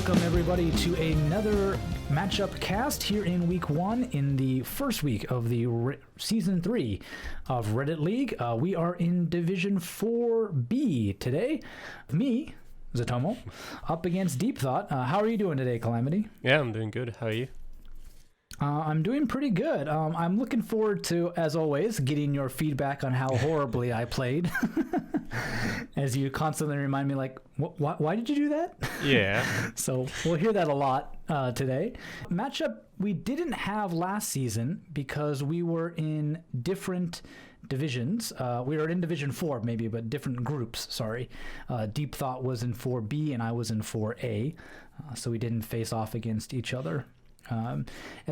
Welcome everybody to another matchup cast here in week 1 in the first week of the season 3 of Reddit League. We are in Division 4B today. Me, Zotomo, up against Deep-thot. How are you doing today, Calamity? Yeah, I'm doing good. How are you? I'm doing pretty good. I'm looking forward to, as always, getting your feedback on how horribly I played. As you constantly remind me, like, why did you do that? Yeah. So we'll hear that a lot today. Matchup we didn't have last season because we were in different divisions. We were in Division 4 maybe, but different groups, sorry. Deep-thot was in 4B and I was in 4A, so we didn't face off against each other. As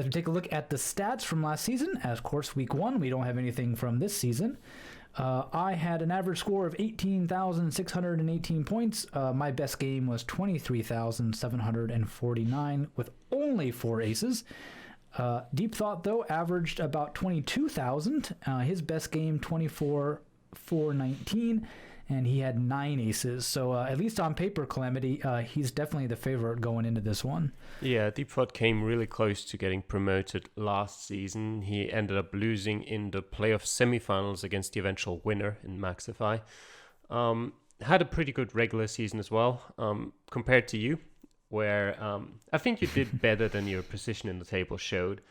we take a look at the stats from last season, as of course week 1, we don't have anything from this season. I had an average score of 18,618 points. My best game was 23,749 with only 4 aces. Deep-thot, though, averaged about 22,000. His best game, 24,419. And he had 9 aces. So at least on paper, Calamity, he's definitely the favorite going into this one. Yeah, Deep-thot came really close to getting promoted last season. He ended up losing in the playoff semifinals against the eventual winner in Maxify. Had a pretty good regular season as well, compared to you, where I think you did better than your position in the table showed.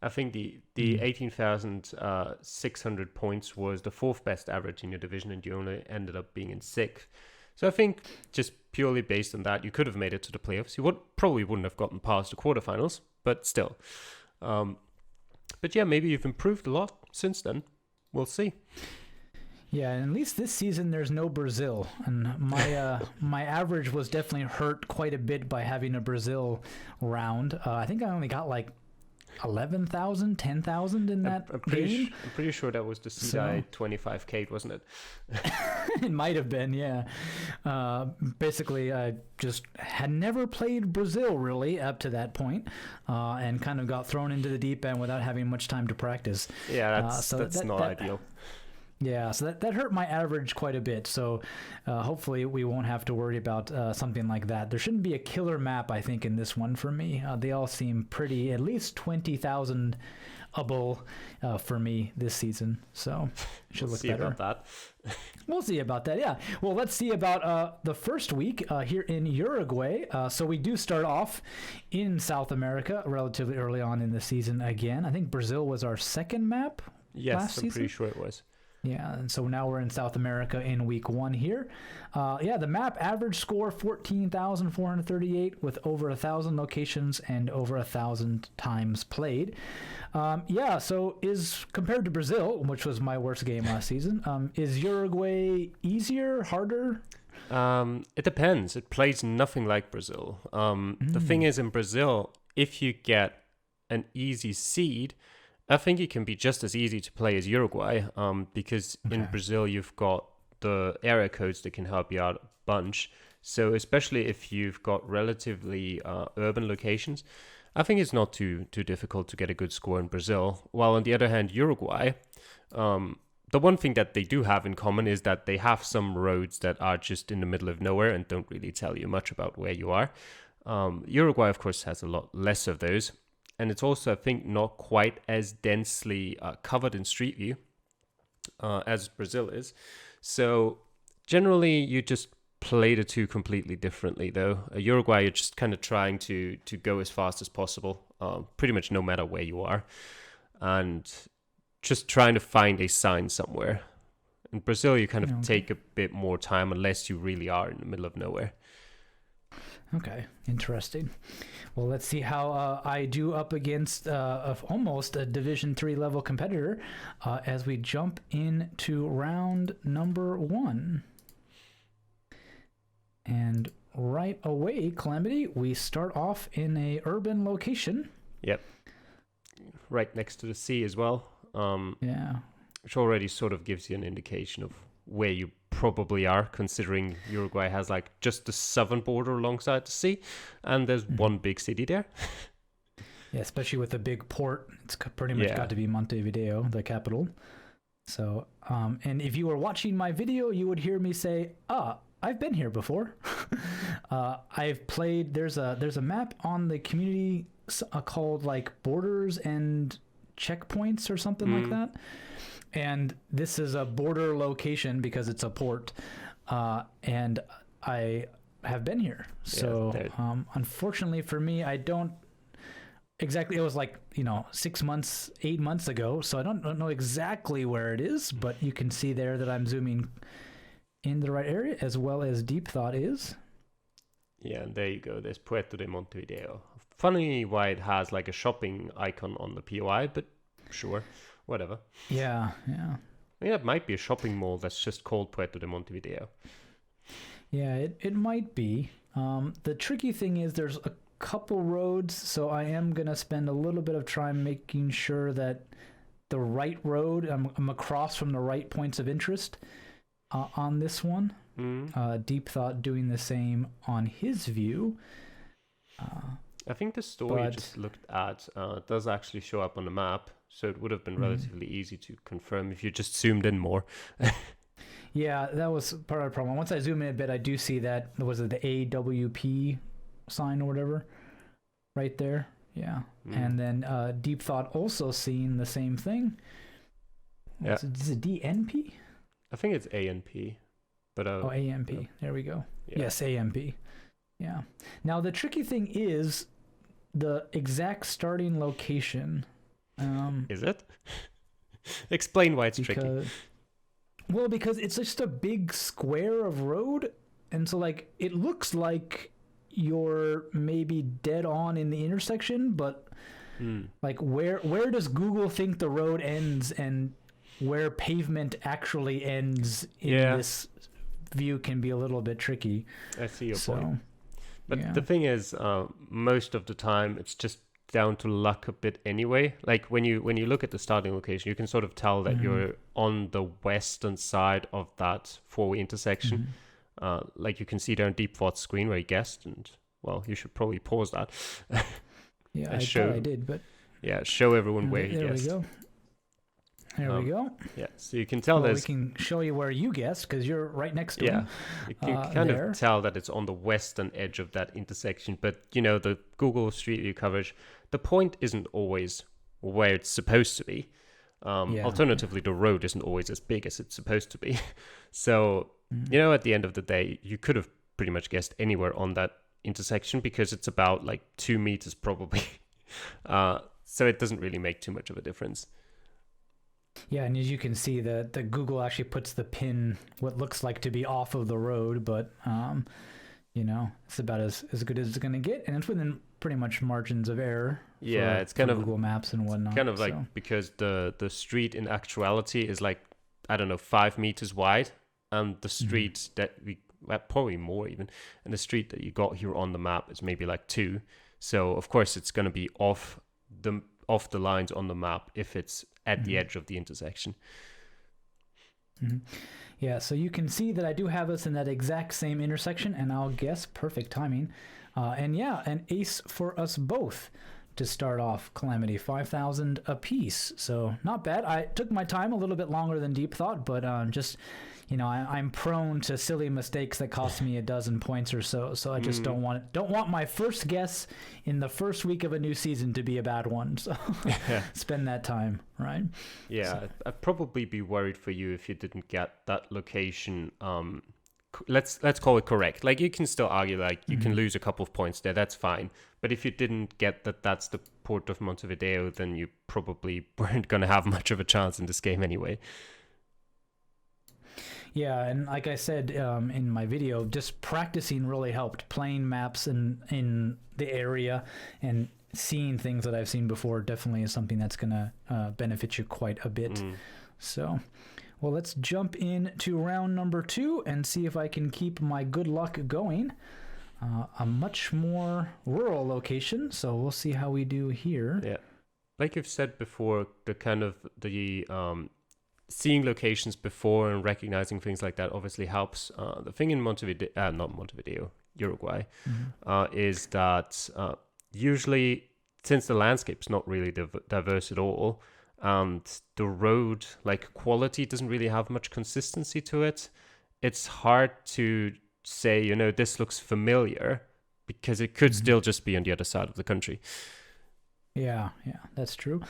I think the 18,600 points was the 4th best average in your division, and you only ended up being in 6th. So I think just purely based on that, you could have made it to the playoffs. You probably wouldn't have gotten past the quarterfinals, but still. But yeah, maybe you've improved a lot since then. We'll see. Yeah, and at least this season there's no Brazil, and my average was definitely hurt quite a bit by having a Brazil round. I think I only got like 11,000, 10,000 in that game. I'm pretty sure that was the CDI 25K, wasn't it? It might have been, yeah. Basically, I just had never played Brazil really up to that point, and kind of got thrown into the deep end without having much time to practice. Yeah, that's not ideal. Yeah, so that hurt my average quite a bit. So hopefully we won't have to worry about something like that. There shouldn't be a killer map, I think, in this one for me. They all seem pretty, at least 20,000-able for me this season. So it should look better. We'll see about that. We'll see about that, yeah. Well, let's see about the first week here in Uruguay. So we do start off in South America relatively early on in the season again. I think Brazil was our second map last season. Yes, I'm pretty sure it was. Yeah, and so now we're in South America in week 1 here. The map average score 14,438 with over 1,000 locations and over 1,000 times played. So is compared to Brazil, which was my worst game last season, is Uruguay easier, harder? It depends. It plays nothing like Brazil. The thing is, in Brazil, if you get an easy seed, I think it can be just as easy to play as Uruguay, because in Brazil you've got the area codes that can help you out a bunch. So especially if you've got relatively urban locations, I think it's not too difficult to get a good score in Brazil. While on the other hand, Uruguay, the one thing that they do have in common is that they have some roads that are just in the middle of nowhere and don't really tell you much about where you are. Uruguay, of course, has a lot less of those. And it's also, I think, not quite as densely covered in Street View as Brazil is. So generally, you just play the two completely differently, though. Uruguay, you're just kind of trying to go as fast as possible, pretty much no matter where you are, and just trying to find a sign somewhere. In Brazil, you kind of take a bit more time unless you really are in the middle of nowhere. Okay, interesting. Well, let's see how I do up against almost a Division 3 level competitor as we jump into round number 1. And right away, Calamity, we start off in a urban location. Yep. Right next to the sea as well. Yeah. Which already sort of gives you an indication of where you probably are, considering Uruguay has like just the southern border alongside the sea, and there's one big city there. Yeah, especially with the big port, it's pretty much got to be Montevideo, the capital. So, and if you were watching my video, you would hear me say, I've been here before. I've played. There's a map on the community called like Borders and Checkpoints or something like that. And this is a border location because it's a port. And I have been here. So unfortunately for me, I don't exactly. It was like 6 months, 8 months ago. So I don't know exactly where it is, but you can see there that I'm zooming in the right area, as well as Deep-thot is. Yeah, and there you go. There's Puerto de Montevideo. Funny why it has like a shopping icon on the POI, but sure, whatever. Yeah. I mean, it might be a shopping mall that's just called Puerto de Montevideo. Yeah, it might be. The tricky thing is there's a couple roads, so I am going to spend a little bit of time making sure that the right road, I'm across from the right points of interest on this one. Deep-thot doing the same on his view. I think the store you just looked at does actually show up on the map, so it would have been relatively easy to confirm if you just zoomed in more. Yeah, that was part of the problem. Once I zoom in a bit, I do see that, was it the AWP sign or whatever right there? Yeah. And then Deep-thot also seeing the same thing. Yeah. Is it DNP? I think it's ANP. But AMP. There we go. Yeah. Yes, AMP. Yeah. Now the tricky thing is the exact starting location. Is it? Explain why it's tricky. Well, because it's just a big square of road, and so like it looks like you're maybe dead on in the intersection, but like where does Google think the road ends and where pavement actually ends in this view can be a little bit tricky. I see your point. But the thing is, most of the time it's just down to luck a bit anyway. Like when you look at the starting location, you can sort of tell that you're on the western side of that four-way intersection. Like you can see there on Deep-thot's screen where he guessed, and well, you should probably pause that. Yeah, I thought I did, but show everyone where he There guessed. we go. There we go. Yeah, so you can tell we can show you where you guessed because you're right next to him. You can kind of tell that it's on the western edge of that intersection. But, the Google Street View coverage, the point isn't always where it's supposed to be. Alternatively, the road isn't always as big as it's supposed to be. So, at the end of the day, you could have pretty much guessed anywhere on that intersection because it's about like 2 meters probably. So it doesn't really make too much of a difference. Yeah, and as you can see, the Google actually puts the pin what looks like to be off of the road, but it's about as good as it's going to get, and it's within pretty much margins of error. Yeah, it's kind of Google Maps and whatnot. Kind of like because the street in actuality is like 5 meters wide, and the street that probably more even, and the street that you got here on the map is maybe like 2. So of course it's going to be off the lines on the map if it's at the edge of the intersection. Yeah, so you can see that I do have us in that exact same intersection, and I'll guess perfect timing. An ace for us both to start off. Calamity, 5,000 apiece. So not bad. I took my time, a little bit longer than Deep-thot, but just I'm prone to silly mistakes that cost me a dozen points or so. So I just don't want my first guess in the first week of a new season to be a bad one. So spend that time, right? Yeah, so I'd probably be worried for you if you didn't get that location. Let's call it correct. Like you can still argue like you can lose a couple of points there. That's fine. But if you didn't get that's the port of Montevideo, then you probably weren't going to have much of a chance in this game anyway. Yeah, and like I said in my video, just practicing really helped. Playing maps in the area and seeing things that I've seen before definitely is something that's going to benefit you quite a bit. So, well, let's jump into round number 2 and see if I can keep my good luck going. A much more rural location, so we'll see how we do here. Yeah, like you've said before, seeing locations before and recognizing things like that obviously helps. The thing in Uruguay, is that usually, since the landscape's not really diverse at all, and the road quality doesn't really have much consistency to it, it's hard to say, this looks familiar, because it could still just be on the other side of the country. Yeah, that's true.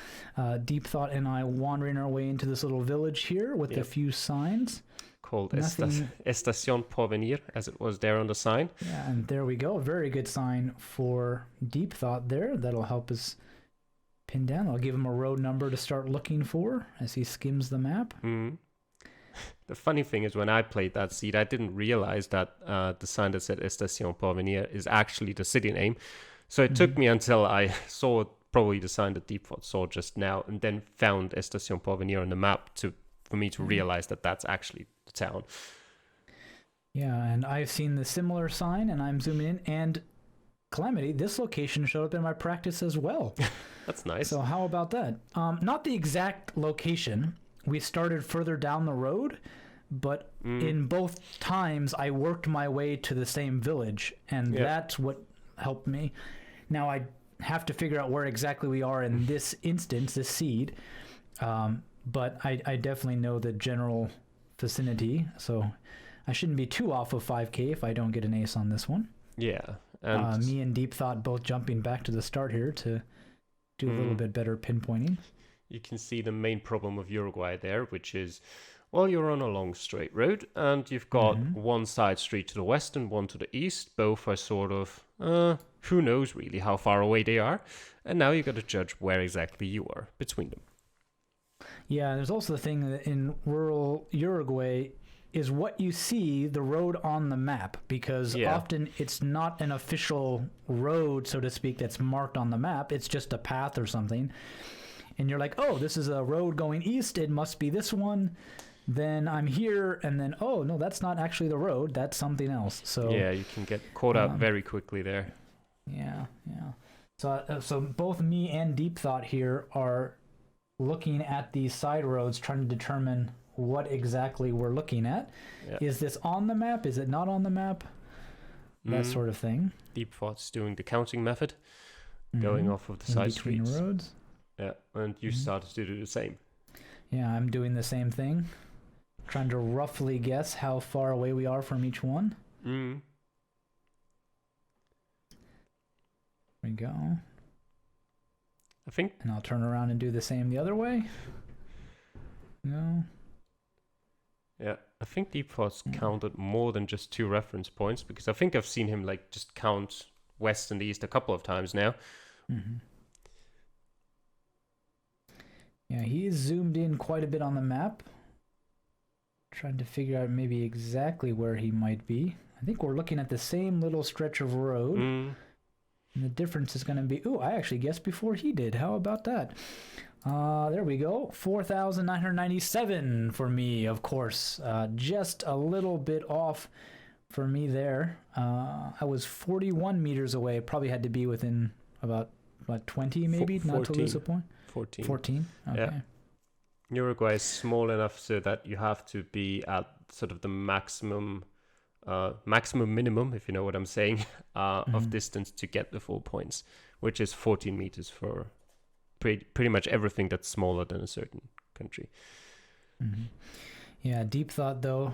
Deep-thot and I wandering our way into this little village here with a few signs. Called Estación Porvenir, as it was there on the sign. Yeah, and there we go. A very good sign for Deep-thot there. That'll help us pin down. I'll give him a road number to start looking for as he skims the map. The funny thing is, when I played that seed, I didn't realize that the sign that said Estación Porvenir is actually the city name. So it took me until I saw probably the sign that Deep-thot saw just now, and then found Estación Porvenir on the map for me to realize that that's actually the town. Yeah, and I've seen the similar sign, and I'm zooming in, and Calamity, this location showed up in my practice as well. That's nice. So how about that? Not the exact location. We started further down the road, but in both times I worked my way to the same village, and that's what helped me. Now I have to figure out where exactly we are in this instance, this seed, but I definitely know the general vicinity, so I shouldn't be too off of 5k if I don't get an ace on this one. Yeah. And me and Deep-thot both jumping back to the start here to do a little bit better pinpointing. You can see the main problem of Uruguay there, which is, well, you're on a long straight road, and you've got one side street to the west and one to the east. Both are sort of, who knows really how far away they are. And now you got to judge where exactly you are between them. Yeah, there's also the thing that in rural Uruguay is what you see the road on the map, because often it's not an official road, so to speak, that's marked on the map. It's just a path or something. And you're like, oh, this is a road going east. It must be this one. Then I'm here, and then, oh, no, that's not actually the road. That's something else. So yeah, you can get caught up very quickly there. Yeah. So both me and Deep-thot here are looking at these side roads, trying to determine what exactly we're looking at. Yeah. Is this on the map? Is it not on the map? That sort of thing. Deep-thot's doing the counting method, going off of the side between streets. Roads. Yeah, and you started to do the same. Yeah, I'm doing the same thing. Trying to roughly guess how far away we are from each one. There we go. I think... And I'll turn around and do the same the other way. No. Yeah, I think Deep-thot's counted more than just 2 reference points, because I think I've seen him just count west and east a couple of times now. Yeah, he's zoomed in quite a bit on the map. Trying to figure out maybe exactly where he might be. I think we're looking at the same little stretch of road. And the difference is going to be... Ooh, I actually guessed before he did. How about that? There we go. 4,997 for me, of course. Just a little bit off for me there. I was 41 meters away. Probably had to be within about 20 maybe, not to lose a point. 14. Okay. Yeah. Uruguay is small enough so that you have to be at sort of the maximum minimum, if you know what I'm saying, of distance to get the full points, which is 14 meters for pretty much everything that's smaller than a certain country. Yeah, Deep-thot, though,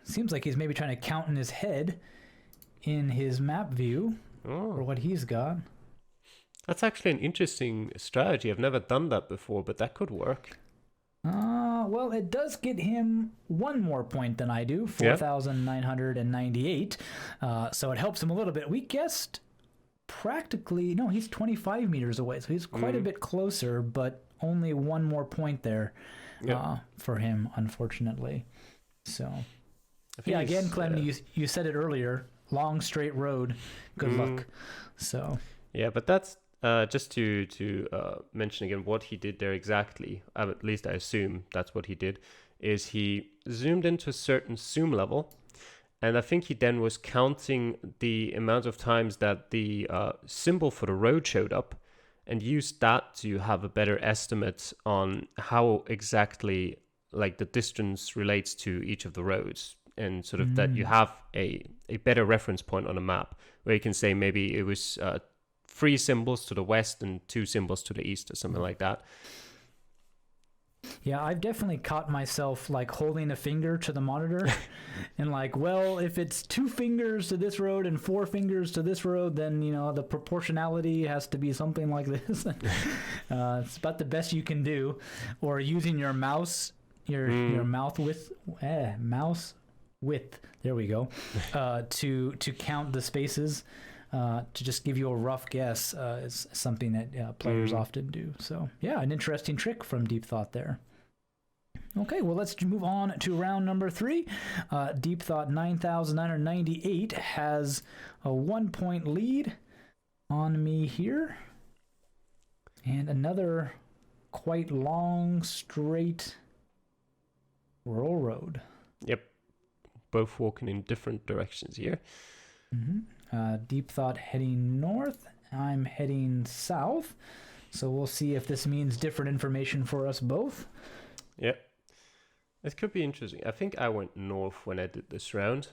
seems like he's maybe trying to count in his head in his map view for what he's got. That's actually an interesting strategy. I've never done that before, but that could work. Well, it does get him one more point than I do, 4,998. So it helps him a little bit. We guessed practically, no, he's 25 meters away, so he's quite a bit closer, but only one more point there for him, unfortunately. So, yeah, again, Clem, you said it earlier, long straight road, good luck. So, yeah, but that's just to mention again what he did there exactly, at least I assume that's what he did, is he zoomed into a certain zoom level, and I think he then was counting the amount of times that the symbol for the road showed up, and used that to have a better estimate on how exactly the distance relates to each of the roads, and sort of that you have a better reference point on a map, where you can say maybe it was 3 symbols to the west and 2 symbols to the east or something like that. Yeah, I've definitely caught myself like holding a finger to the monitor and like, well, if it's 2 fingers to this road and 4 fingers to this road, then, you know, the proportionality has to be something like this. It's about the best you can do. Or using your mouse, your mouse width, there we go, to count the spaces. To just give you a rough guess is something that players often do. So, yeah, an interesting trick from Deep-thot there. Okay, well, let's move on to round number 3. Deep-thot 9,998 has a 1-point lead on me here. And another quite long, straight rural road. Yep. Both walking in different directions here. Deep-thot heading north. I'm heading south. So we'll see if this means different information for us both. Yep. It could be interesting. I think I went north when I did this round.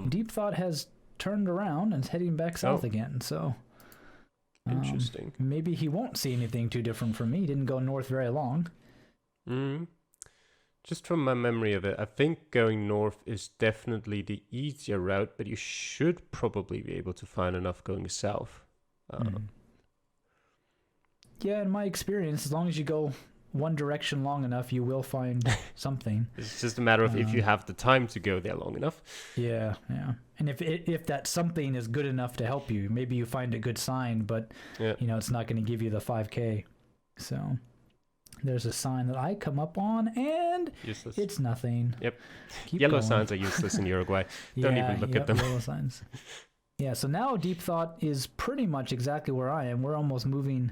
Deep-thot has turned around and is heading back south again. So interesting. Maybe he won't see anything too different from me. He didn't go north very long. Just from my memory of it, I think going north is definitely the easier route, but you should probably be able to find enough going south. Yeah, in my experience, as long as you go one direction long enough, you will find something. It's just a matter of if you have the time to go there long enough. Yeah. And if that something is good enough to help you, maybe you find a good sign, but you know, it's not going to give you the 5K. So there's a sign that I come up on, and useless. It's nothing. Yep. Keep Yellow going. signs are useless in Uruguay. Don't even look at them. Yellow signs. Yeah, so now Deep-thot is pretty much exactly where I am. We're almost moving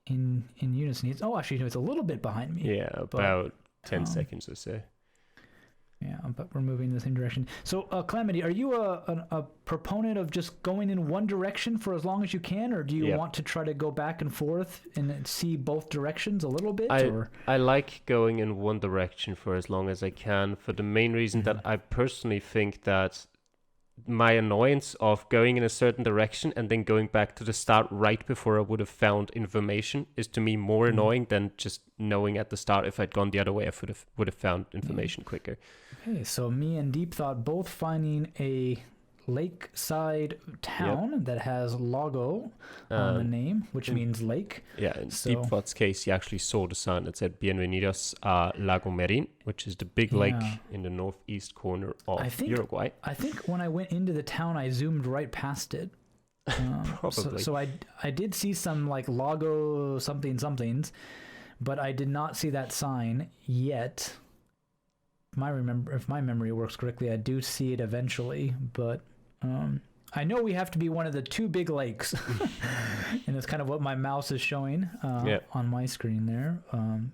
in unison. Actually, no, it's a little bit behind me. Yeah, about 10 seconds or so. Yeah, but we're moving in the same direction. So, Calamity, are you a proponent of just going in one direction for as long as you can, or do you want to try to go back and forth and see both directions a little bit? I like going in one direction for as long as I can, for the main reason that I personally think that my annoyance of going in a certain direction and then going back to the start right before I would have found information is to me more annoying than just knowing at the start if I'd gone the other way, I would have found information quicker. Okay, so me and Deep-thot both finding a lakeside town that has Lago on the name, which means lake. Yeah, in Deep-thot's case, he actually saw the sign that said Bienvenidos a Lago Merin, which is the big lake in the northeast corner of Uruguay. I think when I went into the town, I zoomed right past it. Probably. So I did see some like Lago somethings, but I did not see that sign yet. If my memory works correctly, I do see it eventually, but I know we have to be one of the 2 big lakes, and it's kind of what my mouse is showing on my screen there.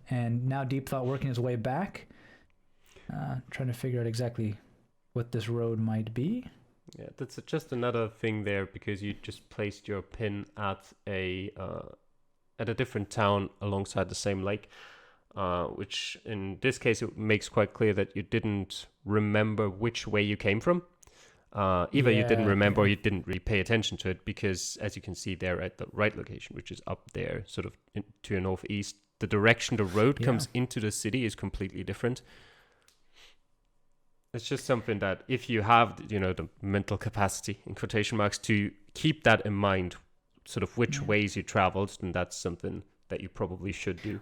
And now Deep-thot working his way back, trying to figure out exactly what this road might be. Yeah, that's just another thing there, because you just placed your pin at a different town alongside the same lake. Which in this case, it makes quite clear that you didn't remember which way you came from. Either you didn't remember or you didn't really pay attention to it, because as you can see there at the right location, which is up there, sort of to your northeast, the direction the road comes into the city is completely different. It's just something that if you have, the mental capacity, in quotation marks, to keep that in mind, sort of which ways you traveled, then that's something that you probably should do.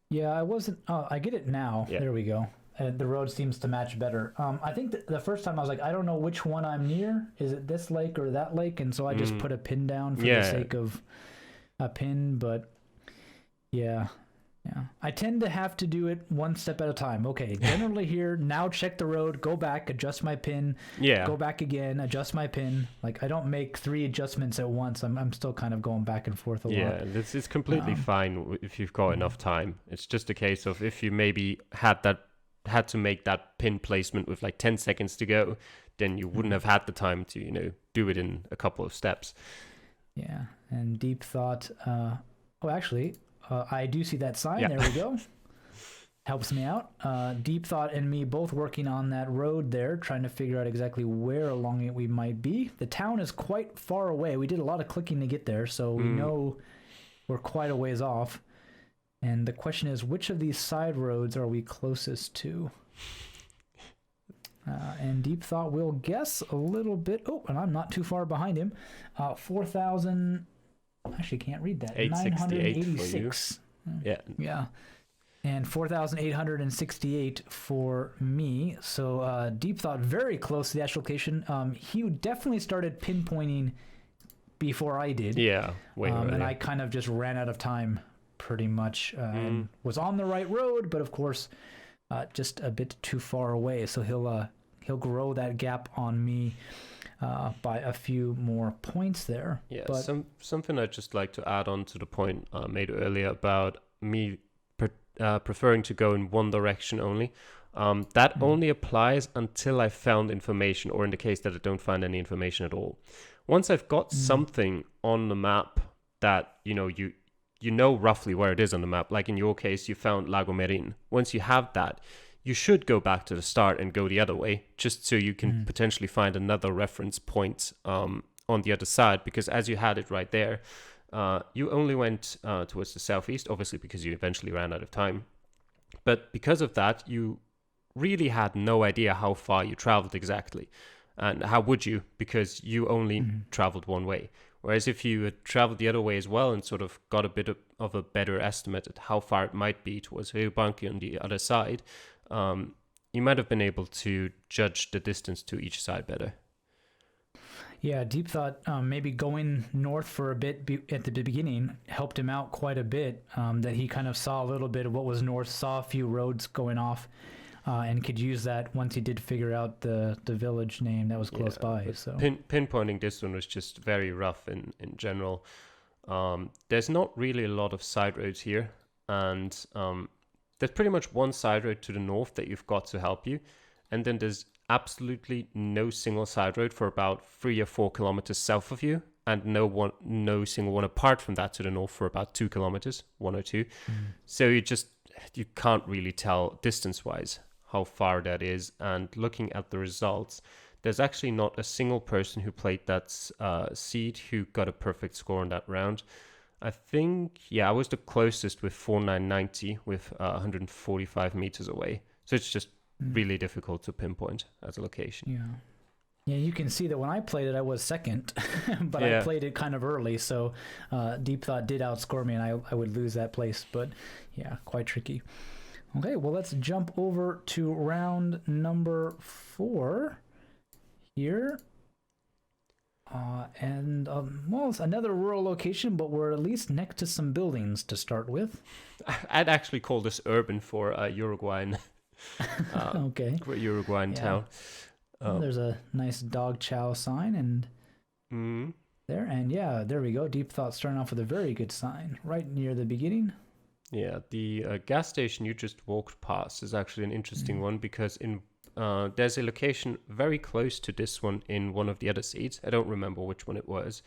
Yeah, I wasn't. I get it now. Yeah. There we go. The road seems to match better. I think the first time I was like, I don't know which one I'm near. Is it this lake or that lake? And so I just put a pin down for the sake of a pin. But yeah. I tend to have to do it one step at a time. Okay, generally here, now check the road, go back, adjust my pin, go back again, adjust my pin. Like, I don't make 3 adjustments at once. I'm still kind of going back and forth a lot. Yeah, it's completely fine if you've got enough time. It's just a case of if you maybe had to make that pin placement with like 10 seconds to go, then you wouldn't have had the time to, do it in a couple of steps. Yeah, and Deep-thot, actually... I do see that sign. There we go. Helps me out. Deep-thot and me both working on that road there, trying to figure out exactly where along it we might be. The town is quite far away. We did a lot of clicking to get there, so we know we're quite a ways off. And the question is, which of these side roads are we closest to? And Deep-thot will guess a little bit. Oh, and I'm not too far behind him. 4,000. Actually, can't read that. 986. Yeah. And 4,868 for me. So Deep-thot very close to the actual location. He definitely started pinpointing before I did. Yeah, way earlier. And I kind of just ran out of time pretty much and was on the right road, but of course just a bit too far away. So he'll grow that gap on me by a few more points there. Yeah, but something I'd just like to add on to the point made earlier about me preferring to go in one direction only. That only applies until I've found information, or in the case that I don't find any information at all. Once I've got something on the map that, you know roughly where it is on the map, like in your case, you found Lago Merin. Once you have that, you should go back to the start and go the other way, just so you can potentially find another reference point on the other side, because as you had it right there, you only went towards the southeast, obviously because you eventually ran out of time. But because of that, you really had no idea how far you traveled exactly. And how would you? Because you only traveled one way. Whereas if you had traveled the other way as well and sort of got a bit of a better estimate at how far it might be towards Ryubanki on the other side, you might have been able to judge the distance to each side better. Yeah, Deep-thot maybe going north for a bit at the beginning helped him out quite a bit, that he kind of saw a little bit of what was north, saw a few roads going off, and could use that once he did figure out the village name that was close by. So pinpointing this one was just very rough in general. There's not really a lot of side roads here, and there's pretty much one side road to the north that you've got to help you, and then there's absolutely no single side road for about 3 or 4 kilometers south of you, and no single one apart from that to the north for about 2 kilometers, 1 or 2. So you can't really tell distance-wise how far that is. And looking at the results, there's actually not a single person who played that seed who got a perfect score on that round. I think, I was the closest with 4990 with 145 meters away. So it's just really difficult to pinpoint as a location. Yeah, you can see that when I played it, I was second, but I played it kind of early, so Deep-thot did outscore me, and I would lose that place, but yeah, quite tricky. Okay, well, let's jump over to round number 4 here. Well, it's another rural location, but we're at least next to some buildings to start with. I'd actually call this urban for Uruguayan. Okay. Uruguayan town. There's a nice dog chow sign and there, and there we go. Deep-thot starting off with a very good sign right near the beginning. Yeah, the gas station you just walked past is actually an interesting one, because there's a location very close to this one in one of the other seeds. I don't remember which one it was.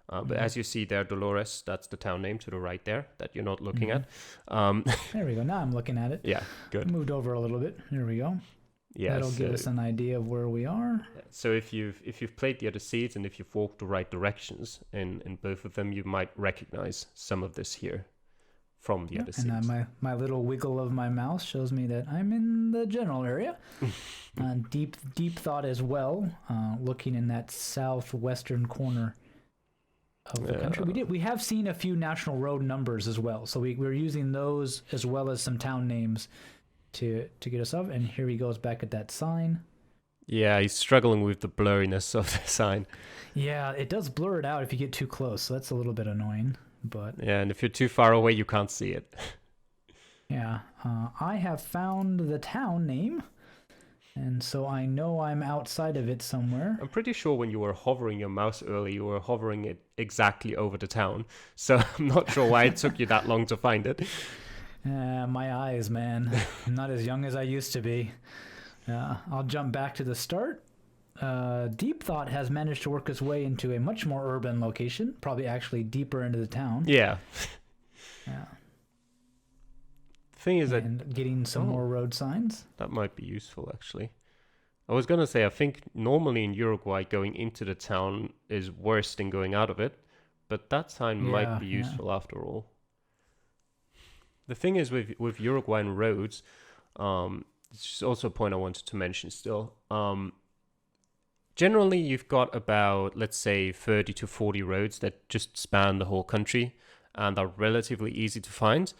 But as you see there, Dolores, that's the town name to the right there that you're not looking at. There we go. Now I'm looking at it. Yeah, good. Moved over a little bit. There we go. Yeah, that'll give us an idea of where we are. So if you've played the other seeds and if you've walked the right directions in both of them, you might recognize some of this here from the other seeds. And my little wiggle of my mouse shows me that I'm in the general area. Deep-thot as well, looking in that southwestern corner of the country. We have seen a few national road numbers as well, so we're using those as well as some town names to get us up. And here he goes back at that sign. Yeah, he's struggling with the blurriness of the sign. Yeah, it does blur it out if you get too close, so that's a little bit annoying. But yeah, and if you're too far away, you can't see it. Yeah, I have found the town name, and so I know I'm outside of it somewhere. I'm pretty sure when you were hovering your mouse earlier, you were hovering it exactly over the town. So I'm not sure why it took you that long to find it. My eyes, man. I'm not as young as I used to be. I'll jump back to the start. Deep-thot has managed to work his way into a much more urban location, probably actually deeper into the town. Yeah. Thing is and getting some more road signs. That might be useful, actually. I was going to say, I think normally in Uruguay, going into the town is worse than going out of it, but that sign might be useful after all. The thing is with Uruguayan roads, it's also a point I wanted to mention still. Generally, you've got about, let's say, 30 to 40 roads that just span the whole country and are relatively easy to find.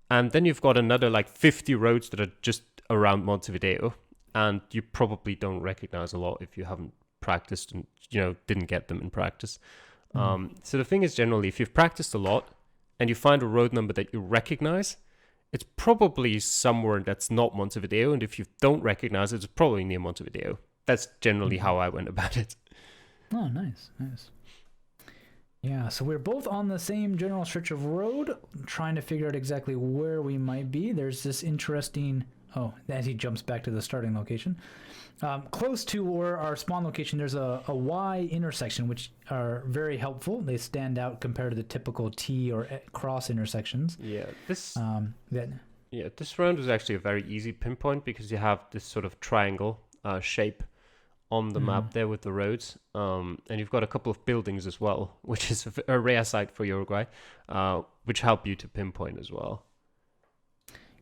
And then you've got another like 50 roads that are just around Montevideo. And you probably don't recognize a lot if you haven't practiced and, didn't get them in practice. So the thing is, generally, if you've practiced a lot and you find a road number that you recognize, it's probably somewhere that's not Montevideo. And if you don't recognize it, it's probably near Montevideo. That's generally how I went about it. Oh, nice. Yeah, so we're both on the same general stretch of road, trying to figure out exactly where we might be. There's this interesting... Oh, as he jumps back to the starting location. Close to where our spawn location, there's a Y intersection, which are very helpful. They stand out compared to the typical T or cross intersections. Yeah, this round was actually a very easy pinpoint because you have this sort of triangle shape on the map there with the roads, and you've got a couple of buildings as well, which is a rare sight for Uruguay, which help you to pinpoint as well.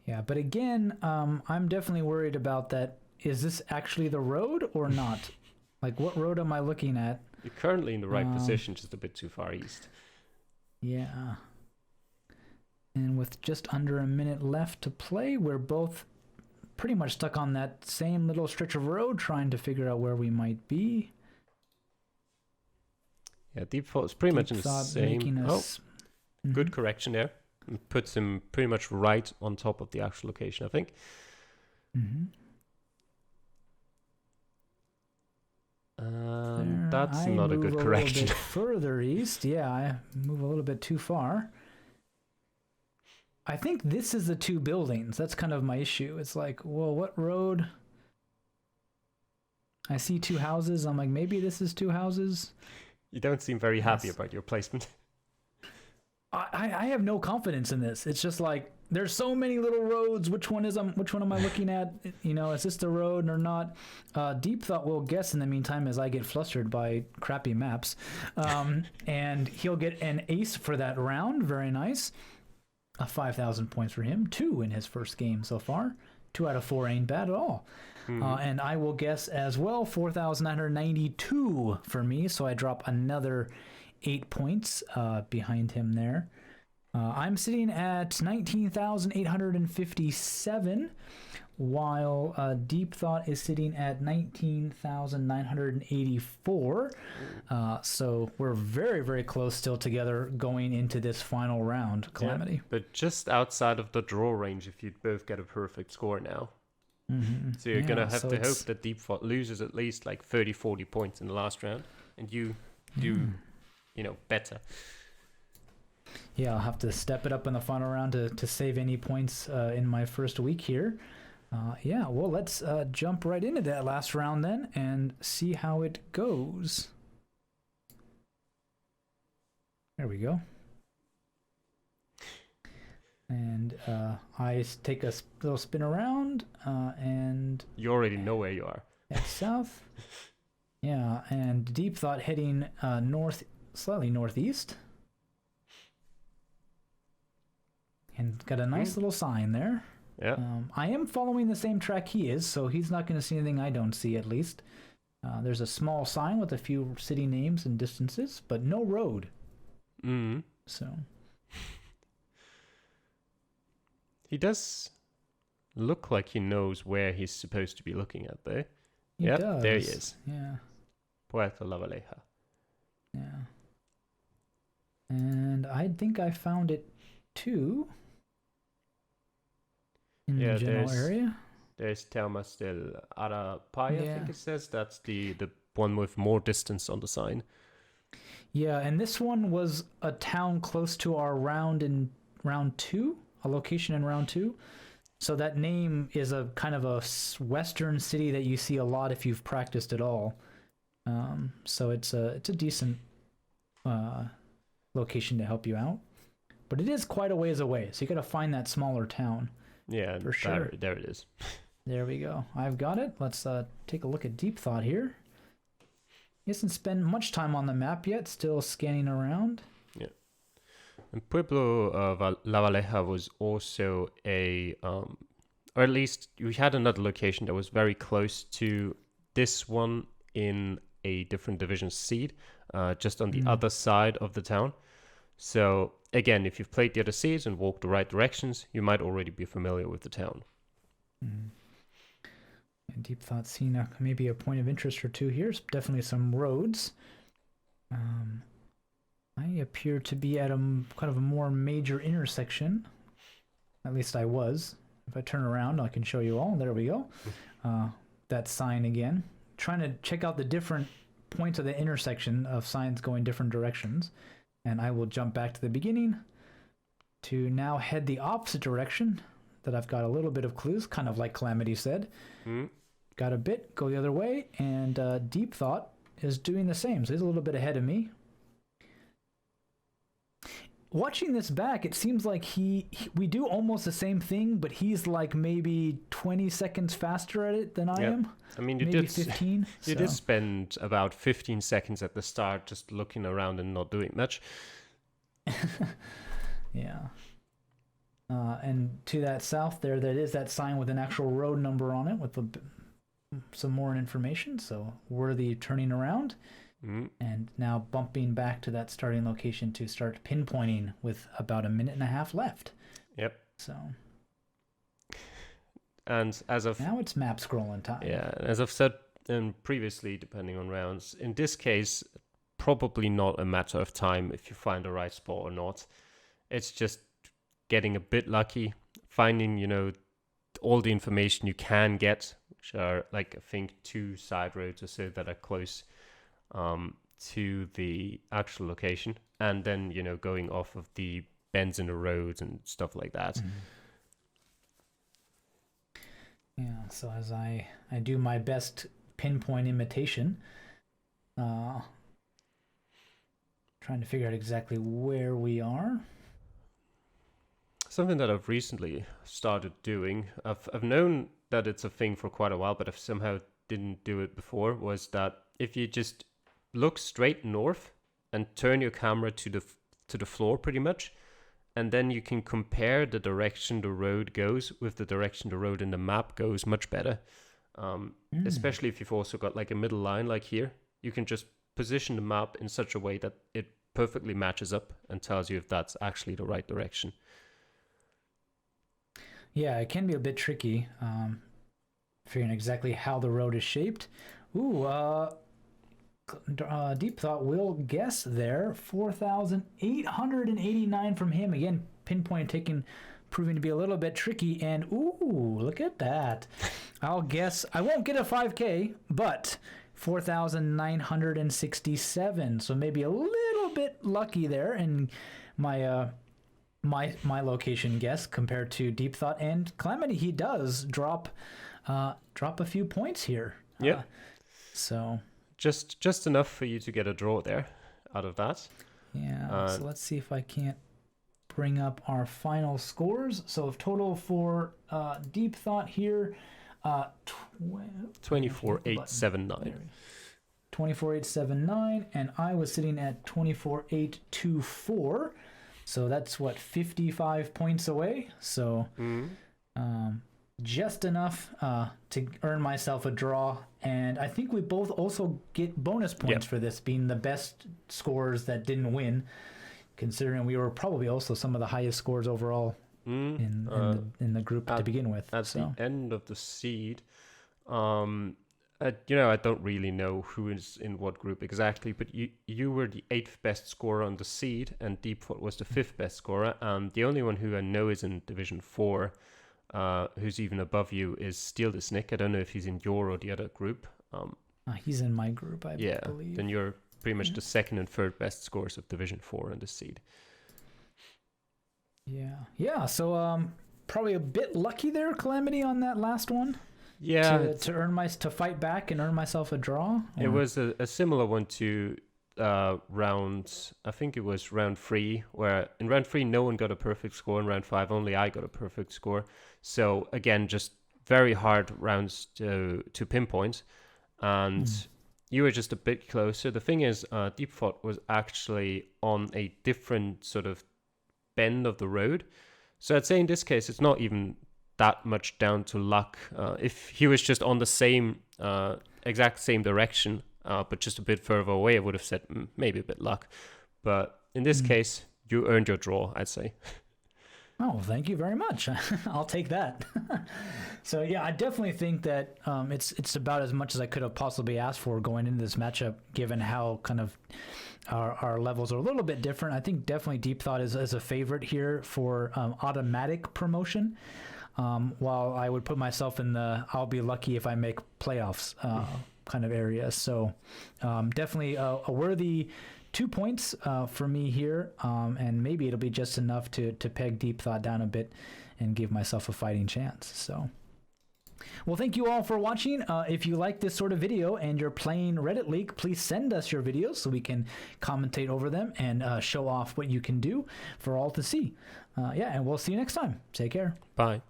Yeah, but again, I'm definitely worried about that. Is this actually the road or not? Like, what road am I looking at? You're currently in the right position, just a bit too far east. Yeah. And with just under a minute left to play, we're both pretty much stuck on that same little stretch of road, trying to figure out where we might be. Yeah, Deep-thot is pretty much in the same... Good correction there. It puts him pretty much right on top of the actual location, I think. That's not a good correction. A little bit further east. Yeah, I move a little bit too far. I think this is the two buildings. That's kind of my issue. It's like, well, what road? I see two houses. I'm like, maybe this is two houses. You don't seem very happy about your placement. I have no confidence in this. It's just like, there's so many little roads. Which one am I looking at? Is this the road or not? Deep-thot will guess in the meantime as I get flustered by crappy maps. And he'll get an ace for that round. Very nice. 5,000 points for him. 2 in his first game so far. 2 out of 4 ain't bad at all. And I will guess as well 4,992 for me. So I drop another 8 points behind him there. I'm sitting at 19,857, while Deep-thot is sitting at 19,984. So we're very, very close still together going into this final round, Calamity. Yeah, but just outside of the draw range if you'd both get a perfect score now. So you're going to have to hope that Deep-thot loses at least like 30, 40 points in the last round, and you do, better. Yeah, I'll have to step it up in the final round to save any points in my first week here. Well, let's jump right into that last round then and see how it goes. There we go. And I take a little spin around and... You already know where you are. Head south. Yeah, and Deep-thot heading slightly northeast. And got a nice little sign there. Yeah. I am following the same track he is, so he's not going to see anything I don't see, at least. There's a small sign with a few city names and distances, but no road. So. He does look like he knows where he's supposed to be looking at, though. He does. There he is. Yeah. Puerto La Valleja. Yeah. And I think I found it too. In the general area. There's Termas del Arapaya, I think it says. That's the one with more distance on the sign. Yeah, and this one was a town close to our round in round 2, a location in round 2. So that name is a kind of a western city that you see a lot if you've practiced at all. So it's a decent location to help you out. But it is quite a ways away, so you got to find that smaller town. Yeah, for sure. There it is. There we go. I've got it. Let's take a look at Deep-thot here. He hasn't spent much time on the map yet, still scanning around. Yeah. And Pueblo La Valleja was also or at least we had another location that was very close to this one in a different division seed, just on the other side of the town. So again, if you've played the other seeds and walked the right directions, you might already be familiar with the town. And Deep-thot scene, maybe a point of interest or two here. Definitely some roads. I appear to be at a kind of a more major intersection. At least I was. If I turn around, I can show you all. There we go. That sign again. Trying to check out the different points of the intersection of signs going different directions. And I will jump back to the beginning to now head the opposite direction that I've got a little bit of clues, kind of like Calamity said. Got a bit, go the other way, and Deep-thot is doing the same. So he's a little bit ahead of me. Watching this back, it seems like we do almost the same thing, but he's like maybe 20 seconds faster at it than I am. I mean, you maybe did 15. You did spend about 15 seconds at the start just looking around and not doing much. Yeah. And to that south there is that sign with an actual road number on it with some more information. So worthy turning around. And now bumping back to that starting location to start pinpointing with about a minute and a half left. Yep. So. And as of now it's map scrolling time. Yeah, as I've said previously, depending on rounds, in this case, probably not a matter of time if you find the right spot or not. It's just getting a bit lucky, finding, all the information you can get, which are like, I think 2 side roads or so that are close to the actual location, and then going off of the bends in the roads and stuff like that. Yeah, so as I do my best pinpoint imitation, trying to figure out exactly where we are. Something that I've recently started doing, I've known that it's a thing for quite a while, but I've somehow didn't do it before, was that if you just look straight north and turn your camera to the floor pretty much, and then you can compare the direction the road goes with the direction the road in the map goes much better. Especially if you've also got like a middle line like here. You can just position the map in such a way that it perfectly matches up and tells you if that's actually the right direction. Yeah, it can be a bit tricky figuring exactly how the road is shaped. Deep-thot will guess there. 4,889 from him. Again, pinpoint proving to be a little bit tricky. And look at that. I'll guess, I won't get a 5K, but 4,967. So maybe a little bit lucky there. And my location guess compared to Deep-thot and Calamity, he does drop a few points here. Yeah. So just enough for you to get a draw there out of that. Yeah. So let's see if I can't bring up our final scores. So total for Deep-thot here, 24,879. 24,879, and I was sitting at 24,824. So that's 55 points away. So just enough to earn myself a draw. And I think we both also get bonus points for this, being the best scores that didn't win, considering we were probably also some of the highest scores overall in the group to begin with. At the end of the seed, I don't really know who is in what group exactly, but you were the 8th best scorer on the seed, and Deep-thot was the 5th best scorer. And the only one who I know is in Division 4, who's even above you, is Steal the Snick. I don't know if he's in your or the other group. He's in my group, I believe. Then you're pretty much the 2nd and 3rd best scores of Division 4 on the seed. Yeah. So probably a bit lucky there, Calamity, on that last one. Yeah, to fight back and earn myself a draw. It was a similar one to round. I think it was round 3, where in round 3 no one got a perfect score. In round 5 only I got a perfect score. So again, just very hard rounds to pinpoint, and you were just a bit closer. The thing is, Deep-thot was actually on a different sort of bend of the road. So I'd say in this case, it's not even that much down to luck. If he was just on the same exact same direction, but just a bit further away, I would have said maybe a bit luck. But in this case, you earned your draw, I'd say. Oh, thank you very much. I'll take that. So yeah, I definitely think that it's about as much as I could have possibly asked for going into this matchup, given how kind of our levels are a little bit different. I think definitely Deep-thot is a favorite here for automatic promotion, while I would put myself in the I'll be lucky if I make playoffs kind of area. So definitely a worthy 2 points for me here, and maybe it'll be just enough to peg Deep-thot down a bit and give myself a fighting chance. So, well, thank you all for watching. If you like this sort of video and you're playing Reddit League, please send us your videos so we can commentate over them and show off what you can do for all to see. Yeah, and we'll see you next time. Take care. Bye.